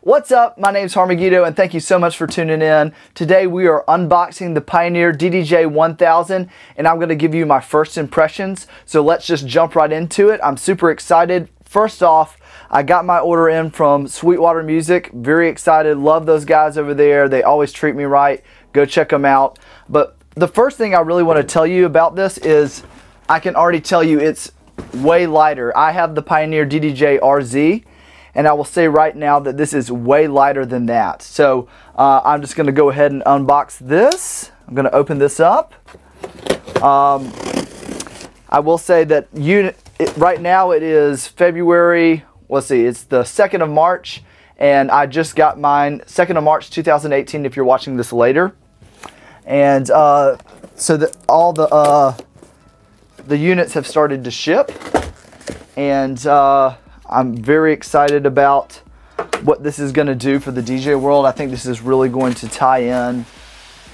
What's up? My name's Megiddo, and thank you so much for tuning in. Today we are unboxing the Pioneer DDJ 1000, and I'm going to give you my first impressions. So let's just jump right into it. I'm super excited. First off, I got my order in from Sweetwater Music. Very excited. Love those guys over there. They always treat me right. Go check them out. But the first thing I really want to tell you about this is I can already tell you it's way lighter. I have the Pioneer DDJ RZ, and I will say right now that this is way lighter than that. So I'm just going to go ahead and unbox this. I'm going to open this up. I will say that right now it is February, let's see, it's the 2nd of March, and I just got mine 2nd of March 2018 if you're watching this later. And so that all the units have started to ship, and I'm very excited about what this is going to do for the DJ world. I think this is really going to tie in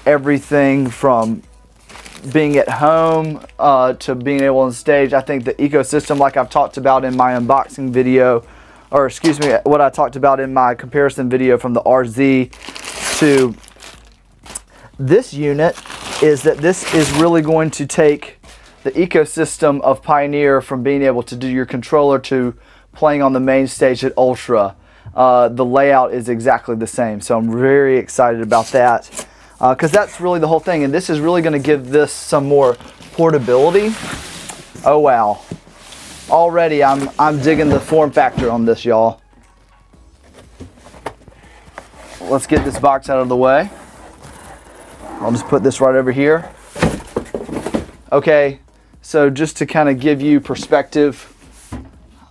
everything from being at home to being able on stage. I think the ecosystem, like I've talked about in my unboxing video, or excuse me, what I talked about in my comparison video from the RZ to this unit, is that this is really going to take the ecosystem of Pioneer from being able to do your controller to playing on the main stage at Ultra. The layout is exactly the same, so I'm very excited about that because that's really the whole thing, and this is really going to give this some more portability. Oh wow, already I'm digging the form factor on this, y'all. Let's get this box out of the way. I'll just put this right over here. Okay, so just to kind of give you perspective,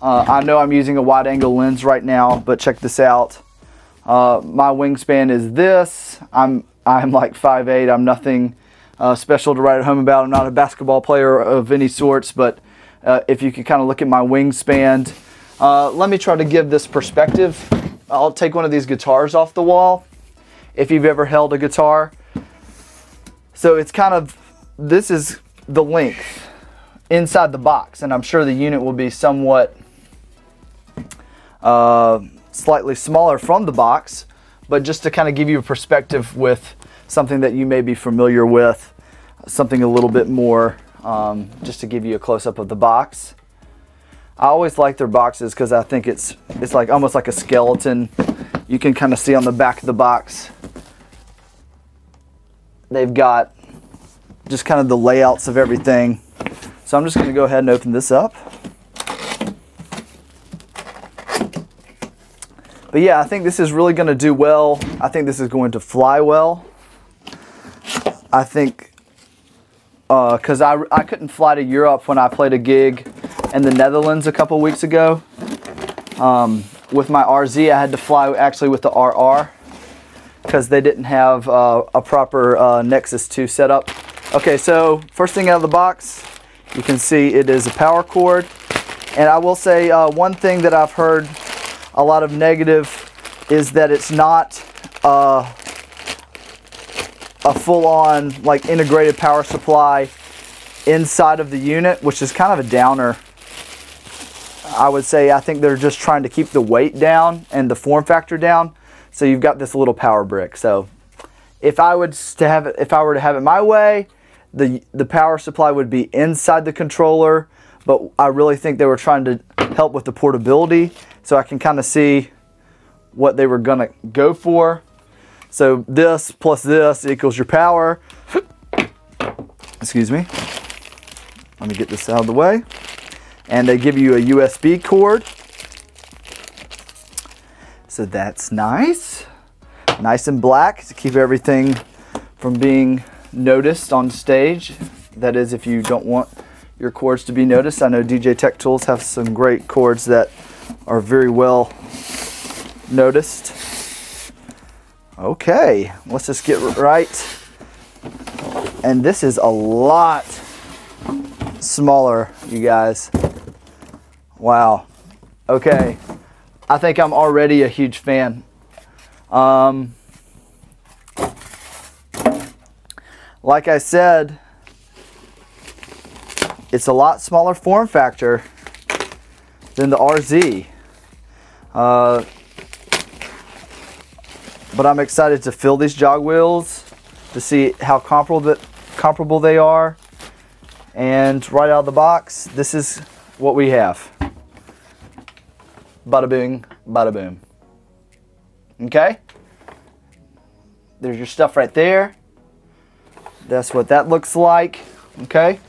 I know I'm using a wide angle lens right now, but check this out. My wingspan is this. I'm like 5'8". I'm nothing special to write home about. I'm not a basketball player of any sorts, but if you could kind of look at my wingspan, let me try to give this perspective. I'll take one of these guitars off the wall, if you've ever held a guitar. So it's kind of, this is the length inside the box, and I'm sure the unit will be somewhat slightly smaller from the box, but just to kind of give you a perspective with something that you may be familiar with, something a little bit more, just to give you a close-up of the box. I always like their boxes because I think it's like almost like a skeleton. You can kind of see on the back of the box, they've got just kind of the layouts of everything. So I'm just going to go ahead and open this up. But yeah, I think this is really going to do well. I think this is going to fly well. I think because I couldn't fly to Europe when I played a gig in the Netherlands a couple weeks ago. With my RZ, I had to fly actually with the RR because they didn't have a proper Nexus 2 setup. Okay, so first thing out of the box, you can see it is a power cord. And I will say one thing that I've heard a lot of negative is that it's not a full-on like integrated power supply inside of the unit, which is kind of a downer. I would say I think they're just trying to keep the weight down and the form factor down. So you've got this little power brick. So if I were to have it my way, the power supply would be inside the controller, but I really think they were trying to help with the portability, so I can kind of see what they were gonna go for. So this plus this equals your power. Excuse me. Let me get this out of the way. And they give you a USB cord. So that's nice. Nice and black to keep everything from being noticed on stage. That is, if you don't want your cords to be noticed. I know DJ Tech Tools have some great cords that are very well noticed. Okay, let's just get right. And this is a lot smaller, you guys. Wow. Okay, I think I'm already a huge fan. Like I said, it's a lot smaller form factor than the RZ. but I'm excited to feel these jog wheels to see how comparable they are. And right out of the box, this is what we have. Bada bing, bada boom. Okay? There's your stuff right there. That's what that looks like. Okay?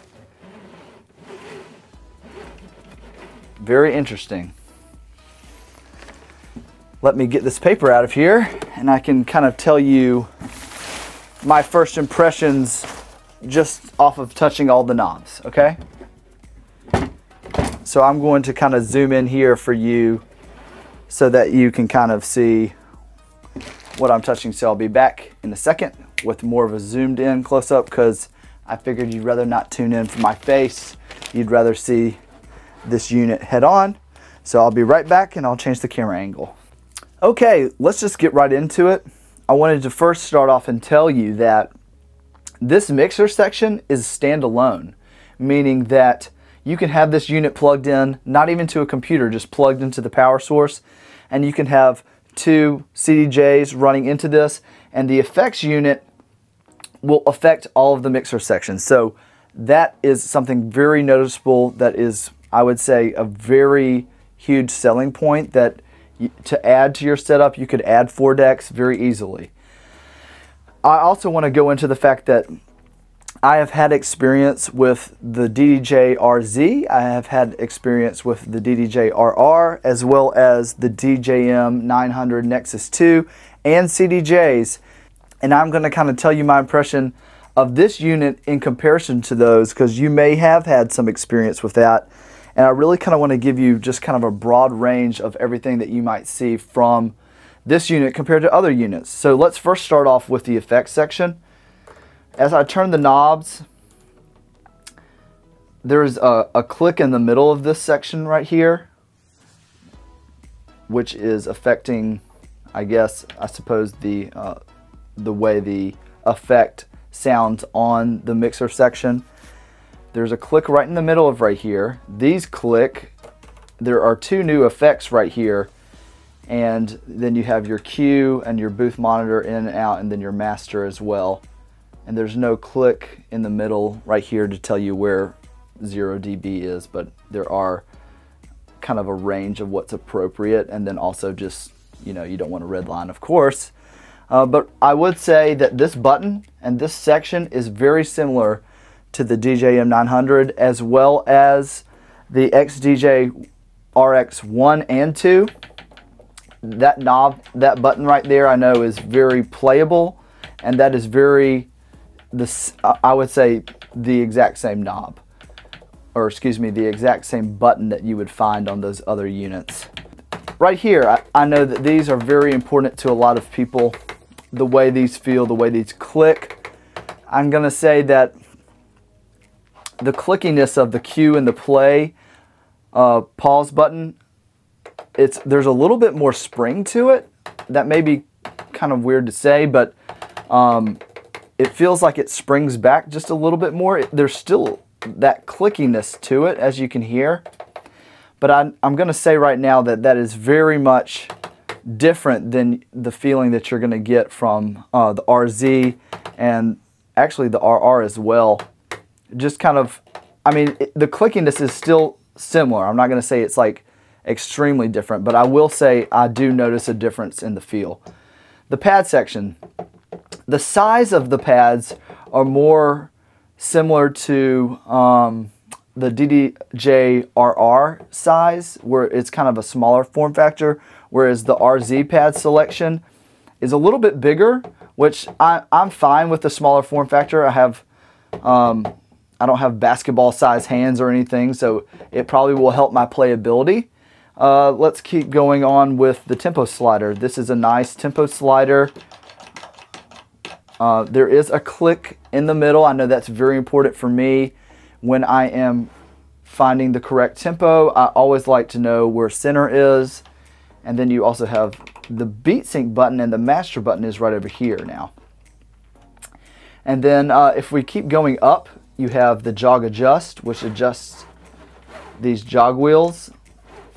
Very interesting. Let me get this paper out of here and I can kind of tell you my first impressions just off of touching all the knobs, okay? So I'm going to kind of zoom in here for you so that you can kind of see what I'm touching. So I'll be back in a second with more of a zoomed in close up because I figured you'd rather not tune in for my face. You'd rather see this unit head on. So I'll be right back and I'll change the camera angle. Okay, let's just get right into it. I wanted to first start off and tell you that this mixer section is standalone, meaning that you can have this unit plugged in, not even to a computer, just plugged into the power source, and you can have two CDJs running into this, and the effects unit will affect all of the mixer sections. So that is something very noticeable that is, I would say, a very huge selling point that to add to your setup, you could add 4 decks very easily. I also want to go into the fact that I have had experience with the DDJ RZ, I have had experience with the DDJ RR, as well as the DJM 900 Nexus 2 and CDJs. And I'm going to kind of tell you my impression of this unit in comparison to those, because you may have had some experience with that. And I really kind of want to give you just kind of a broad range of everything that you might see from this unit compared to other units. So let's first start off with the effects section. As I turn the knobs, there's a click in the middle of this section right here, which is affecting, I suppose, the way the effect sounds on the mixer section. There's a click right in the middle of right here. These click. There are 2 new effects right here. And then you have your Q and your booth monitor in and out, and then your master as well. And there's no click in the middle right here to tell you where 0 dB is, but there are kind of a range of what's appropriate, and then also just, you know, you don't want a red line, of course. But I would say that this button and this section is very similar to the DJM 900 as well as the XDJ RX 1 and 2. That knob, that button right there, I know is very playable, and that is very, I would say, the exact same knob, or excuse me, the exact same button that you would find on those other units. Right here, I know that these are very important to a lot of people, the way these feel, the way these click. I'm going to say that the clickiness of the Q and the play pause button, there's a little bit more spring to it. That may be kind of weird to say, but it feels like it springs back just a little bit more. There's still that clickiness to it, as you can hear. But I'm going to say right now that that is very much different than the feeling that you're going to get from the RZ and actually the RR as well. Just kind of, I mean, the clickiness is still similar. I'm not going to say it's like extremely different, but I will say I do notice a difference in the feel. The pad section, the size of the pads are more similar to the DDJ RR size, where it's kind of a smaller form factor, whereas the RZ pad selection is a little bit bigger, which I'm fine with the smaller form factor. I don't have basketball size hands or anything, so it probably will help my playability. Let's keep going on with the tempo slider. This is a nice tempo slider. There is a click in the middle. I know that's very important for me when I am finding the correct tempo. I always like to know where center is. And then you also have the beat sync button, and the master button is right over here now. And then if we keep going up, you have the jog adjust, which adjusts these jog wheels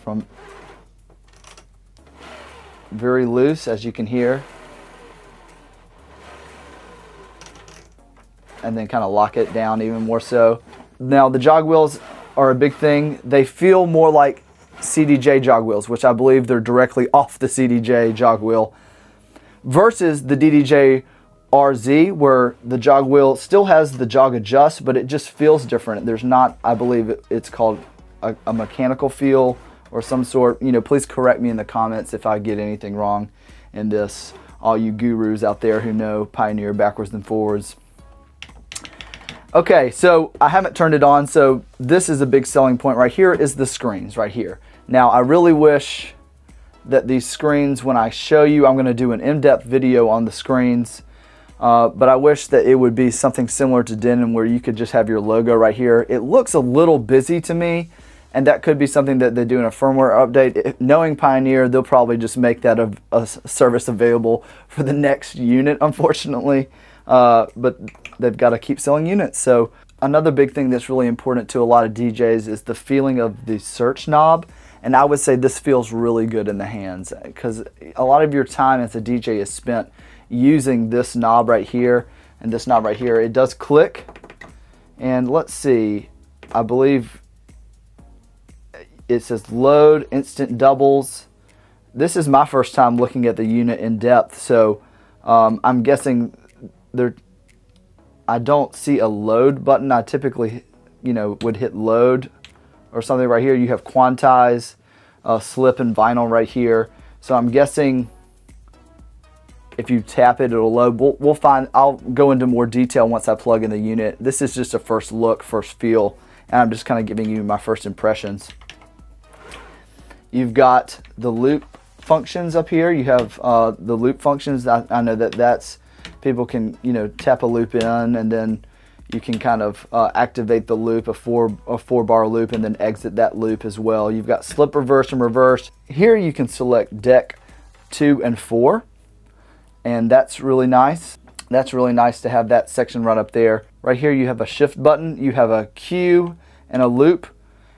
from very loose, as you can hear, and then kind of lock it down even more so. Now the jog wheels are a big thing. They feel more like CDJ jog wheels, which I believe they're directly off the CDJ jog wheel, versus the DDJ RZ, where the jog wheel still has the jog adjust, but it just feels different. There's not, I believe it's called a mechanical feel or some sort. You know, please correct me in the comments if I get anything wrong in this, all you gurus out there who know Pioneer backwards and forwards. Okay, so I haven't turned it on, so this is a big selling point right here, is the screens right here. Now, I really wish that these screens, when I show you, I'm going to do an in-depth video on the screens, but I wish that it would be something similar to Denon where you could just have your logo right here. It looks a little busy to me, and that could be something that they do in a firmware update. Knowing Pioneer, they'll probably just make that a service available for the next unit, unfortunately. But they've got to keep selling units. So another big thing that's really important to a lot of DJs is the feeling of the search knob. And I would say this feels really good in the hands, because a lot of your time as a DJ is spent using this knob right here and this knob right here. It does click, and let's see, I believe it says load, instant doubles. This is my first time looking at the unit in depth, so I'm guessing I don't see a load button. I typically, you know, would hit load or something right here. You have quantize, slip, and vinyl right here. So I'm guessing if you tap it, it'll load. We'll find. I'll go into more detail once I plug in the unit. This is just a first look, first feel, and I'm just kind of giving you my first impressions. You've got the loop functions up here. You have the loop functions. I know that's people can, you know, tap a loop in, and then you can kind of activate the loop, a four bar loop, and then exit that loop as well. You've got slip reverse and reverse. Here you can select deck 2 and 4, and that's really nice. That's really nice to have that section right up there. Right here you have a shift button, you have a cue and a loop.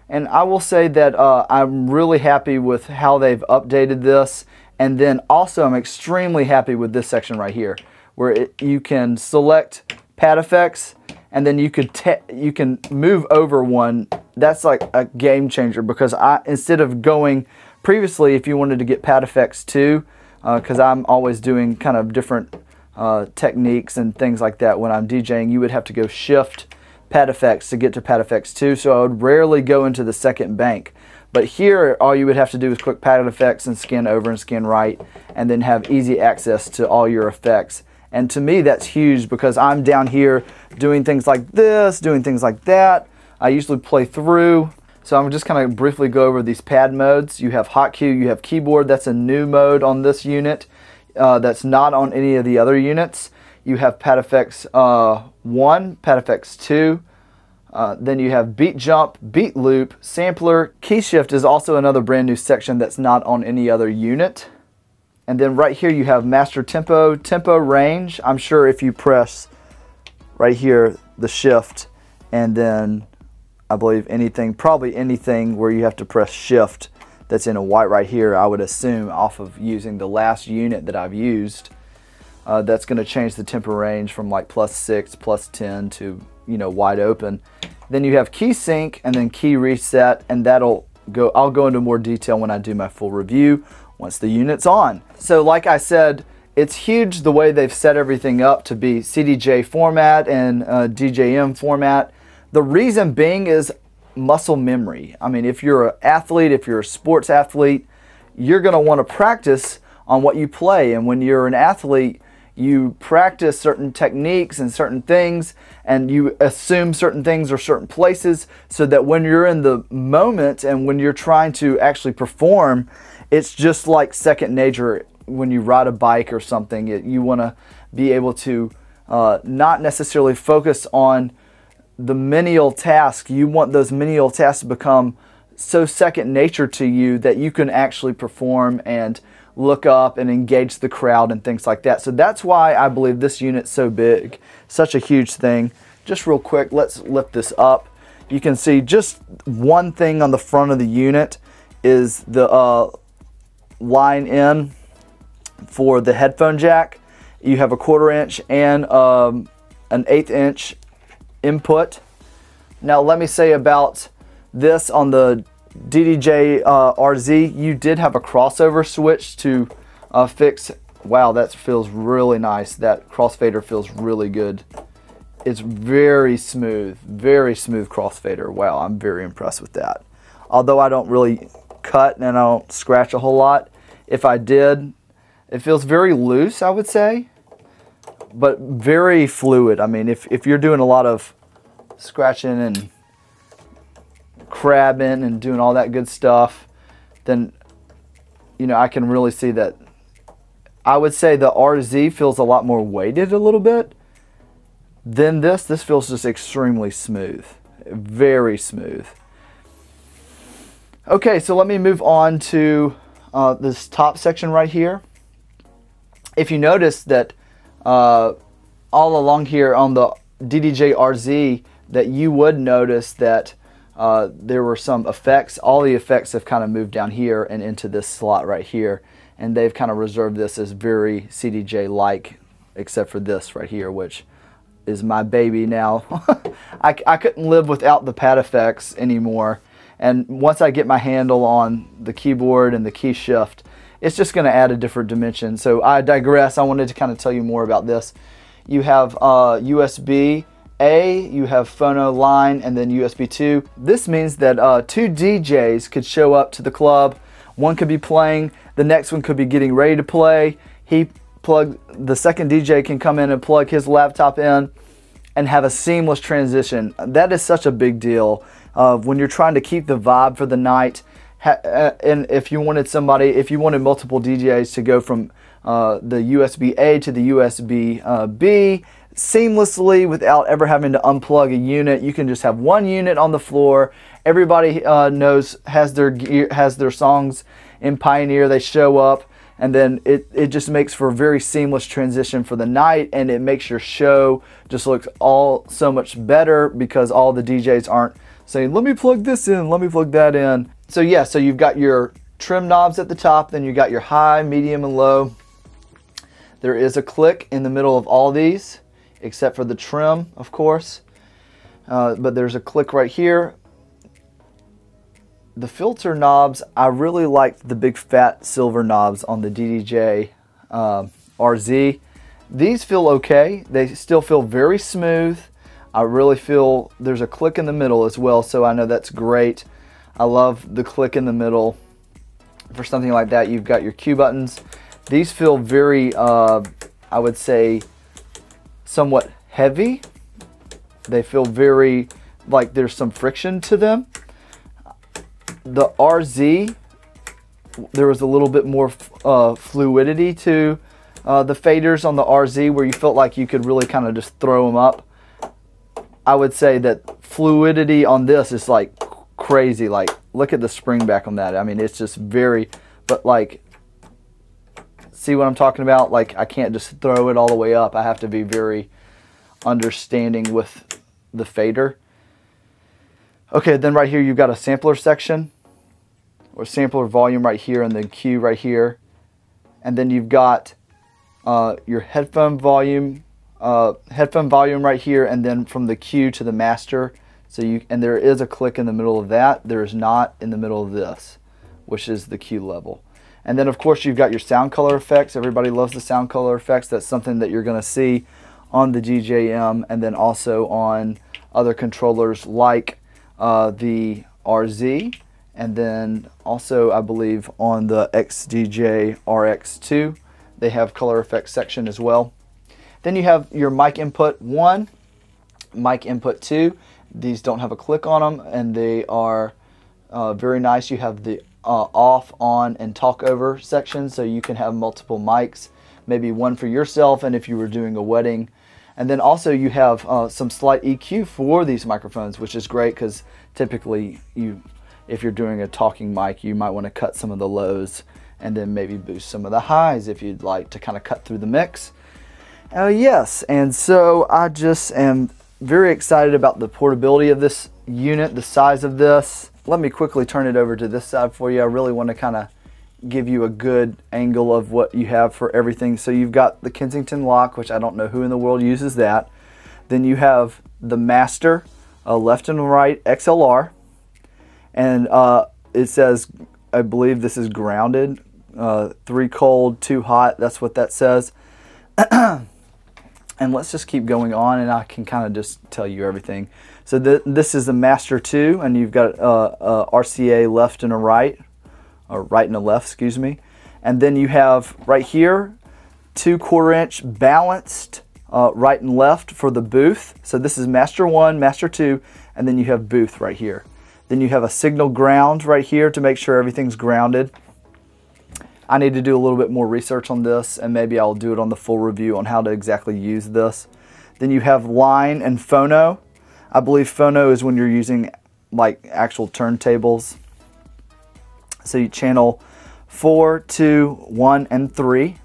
And I will say that I'm really happy with how they've updated this. And then also I'm extremely happy with this section right here, where you can select pad effects, and then you can move over one. That's like a game changer, because instead of going previously, if you wanted to get pad effects too, because I'm always doing kind of different techniques and things like that when I'm DJing, you would have to go shift pad effects to get to pad effects 2, so I would rarely go into the second bank. But here all you would have to do is click pad effects and scan over and scan right, and then have easy access to all your effects. And to me that's huge, because I'm down here doing things like this, doing things like that. I usually play through, so I'm just kind of briefly go over these pad modes. You have hot cue, you have keyboard. That's a new mode on this unit that's not on any of the other units. You have pad effects 1, pad effects 2, then you have beat jump, beat loop, sampler. Key shift is also another brand new section that's not on any other unit. And then right here you have master tempo, tempo range. I'm sure if you press right here the shift, and then I believe anything, probably anything where you have to press shift that's in a white right here, I would assume off of using the last unit that I've used. That's going to change the tempo range from like +6, +10 to, you know, wide open. Then you have key sync and then key reset, and I'll go into more detail when I do my full review once the unit's on. So like I said, it's huge the way they've set everything up to be CDJ format and DJM format. The reason being is muscle memory. I mean, if you're an athlete, if you're a sports athlete, you're going to want to practice on what you play. And when you're an athlete, you practice certain techniques and certain things, and you assume certain things or certain places, so that when you're in the moment and when you're trying to actually perform, it's just like second nature. When you ride a bike or something, you want to be able to not necessarily focus on the menial task. You want those menial tasks to become so second nature to you that you can actually perform and look up and engage the crowd and things like that. So that's why I believe this unit's so big, such a huge thing. Just real quick, let's lift this up. You can see just one thing on the front of the unit is the line in for the headphone jack. You have a 1/4 inch and an 1/8 inch input. Now let me say about this on the DDJ RZ, you did have a crossover switch to fix. Wow, that feels really nice. That crossfader feels really good. It's very smooth crossfader. Wow, I'm very impressed with that. Although I don't really cut and I don't scratch a whole lot, if I did, it feels very loose, I would say, but very fluid. I mean, if you're doing a lot of scratching and crabbing and doing all that good stuff, then, you know, I can really see that. I would say the RZ feels a lot more weighted a little bit than this. This feels just extremely smooth, very smooth. Okay, so let me move on to this top section right here. If you notice that all along here on the DDJ RZ, that you would notice that there were some effects. All the effects have kind of moved down here and into this slot right here, and they've kind of reserved this as very CDJ-like, except for this right here, which is my baby now. I couldn't live without the pad effects anymore, and once I get my handle on the keyboard and the key shift, it's just going to add a different dimension. So I digress. I wanted to kind of tell you more about this. You have USB-A, you have phono line, and then USB 2. This means that 2 DJs could show up to the club. One could be playing, the next one could be getting ready to play. The second DJ can come in and plug his laptop in and have a seamless transition. That is such a big deal when you're trying to keep the vibe for the night. And if you wanted multiple DJs to go from the USB-A to the USB-B seamlessly without ever having to unplug a unit, you can just have one unit on the floor. Everybody has their songs in Pioneer. They show up, and then it just makes for a very seamless transition for the night, and it makes your show just look so much better because all the DJs aren't saying, let me plug this in, let me plug that in. So yeah, so you've got your trim knobs at the top, then you got your high, medium, and low. There is a click in the middle of all these, except for the trim, of course. But there's a click right here. The filter knobs, I really liked the big fat silver knobs on the DDJ RZ. These feel okay. They still feel very smooth. I really feel there's a click in the middle as well, so I know that's great. I love the click in the middle. For something like that, you've got your cue buttons. These feel very, I would say, somewhat heavy. They feel very like there's some friction to them. The RZ, there was a little bit more fluidity to the faders on the RZ, where you felt like you could really kind of just throw them up. I would say that fluidity on this is like crazy. Like, look at the spring back on that. I mean, it's just very, but like, see what I'm talking about? Like, I can't just throw it all the way up. I have to be very understanding with the fader. Okay, then right here you've got a sampler section, or sampler volume right here, and then cue right here. And then you've got your headphone volume right here, and then from the cue to the master. And there is a click in the middle of that. There is not in the middle of this, which is the cue level. And then of course you've got your sound color effects. Everybody loves the sound color effects. That's something that you're going to see on the DJM, and then also on other controllers like the RZ, and then also I believe on the XDJ RX2 they have color effects section as well. Then you have your mic input 1, mic input 2. These don't have a click on them, and they are very nice. You have the off, on, and talk over sections, so you can have multiple mics, maybe one for yourself and if you were doing a wedding. And then also you have some slight EQ for these microphones, which is great because typically if you're doing a talking mic, you might want to cut some of the lows and then maybe boost some of the highs if you'd like to kind of cut through the mix. Yes, and so I just am very excited about the portability of this unit, the size of this. Let me quickly turn it over to this side for you. I really want to kind of give you a good angle of what you have for everything. So you've got the Kensington lock, which I don't know who in the world uses that. Then you have the master, left and right XLR, and it says, I believe this is grounded, 3 cold, 2 hot. That's what that says. And let's just keep going on, and I can kind of just tell you everything. So this is the master 2, and you've got RCA left and a right, or right and a left, excuse me. And then you have right here 2 1/4" balanced right and left for the booth. So this is master 1, master 2, and then you have booth right here. Then you have a signal ground right here to make sure everything's grounded. I need to do a little bit more research on this, and maybe I'll do it on the full review on how to exactly use this. Then you have line and phono. I believe phono is when you're using like actual turntables. So you channel 4, 2, 1, and 3,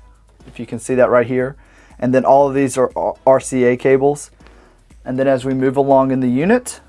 if you can see that right here. And then all of these are RCA cables. And then as we move along in the unit,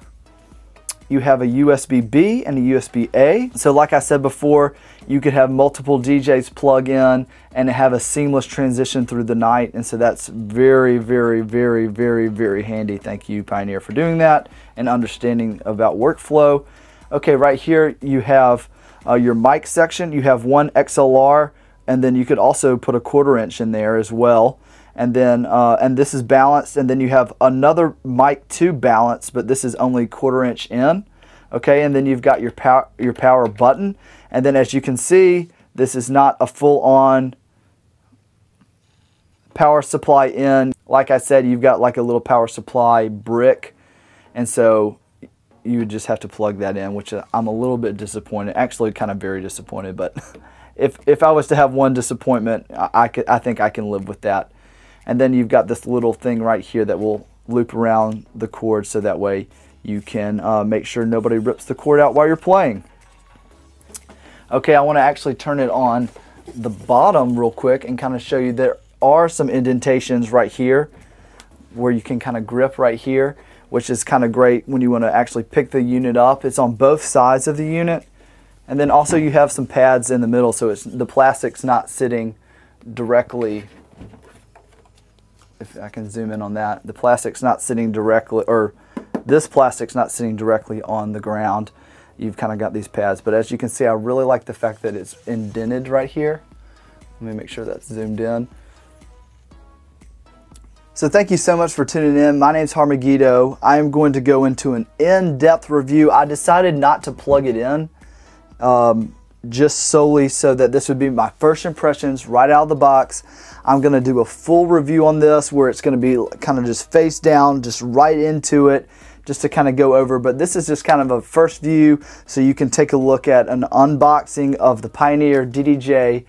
you have a USB-B and a USB-A. So like I said before, you could have multiple DJs plug in and have a seamless transition through the night. And so that's very, very, very, very, very handy. Thank you, Pioneer, for doing that and understanding about workflow. Okay, right here you have your mic section. You have 1 XLR, and then you could also put a 1/4" in there as well. And then and this is balanced, and then you have another mic to balance, but this is only 1/4" in. Okay, and then you've got your power button, and then as you can see, this is not a full-on power supply in. Like I said, you've got like a little power supply brick, and so you would just have to plug that in, which I'm a little bit disappointed. Actually, kind of very disappointed, but if I was to have one disappointment, I think I can live with that. And then you've got this little thing right here that will loop around the cord, so that way you can make sure nobody rips the cord out while you're playing. Okay, I want to actually turn it on the bottom real quick and kind of show you there are some indentations right here where you can kind of grip right here, which is kind of great when you want to actually pick the unit up. It's on both sides of the unit. And then also you have some pads in the middle, so the plastic's not sitting directly. If I can zoom in on that, the plastic's not sitting directly, or this plastic's not sitting directly on the ground. You've kind of got these pads, but as you can see, I really like the fact that it's indented right here. Let me make sure that's zoomed in. So thank you so much for tuning in. My name's Megiddo. I am going to go into an in-depth review. I decided not to plug it in, just solely so that this would be my first impressions right out of the box. I'm going to do a full review on this where it's going to be kind of just face down, just right into it, just to kind of go over. But this is just kind of a first view, so you can take a look at an unboxing of the Pioneer DDJ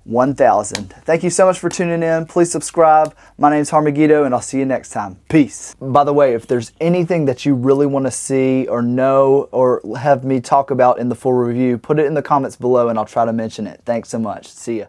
1000. Thank you so much for tuning in. Please subscribe. My name's Megiddo, and I'll see you next time. Peace. By the way, if there's anything that you really want to see or know or have me talk about in the full review, put it in the comments below and I'll try to mention it. Thanks so much. See ya.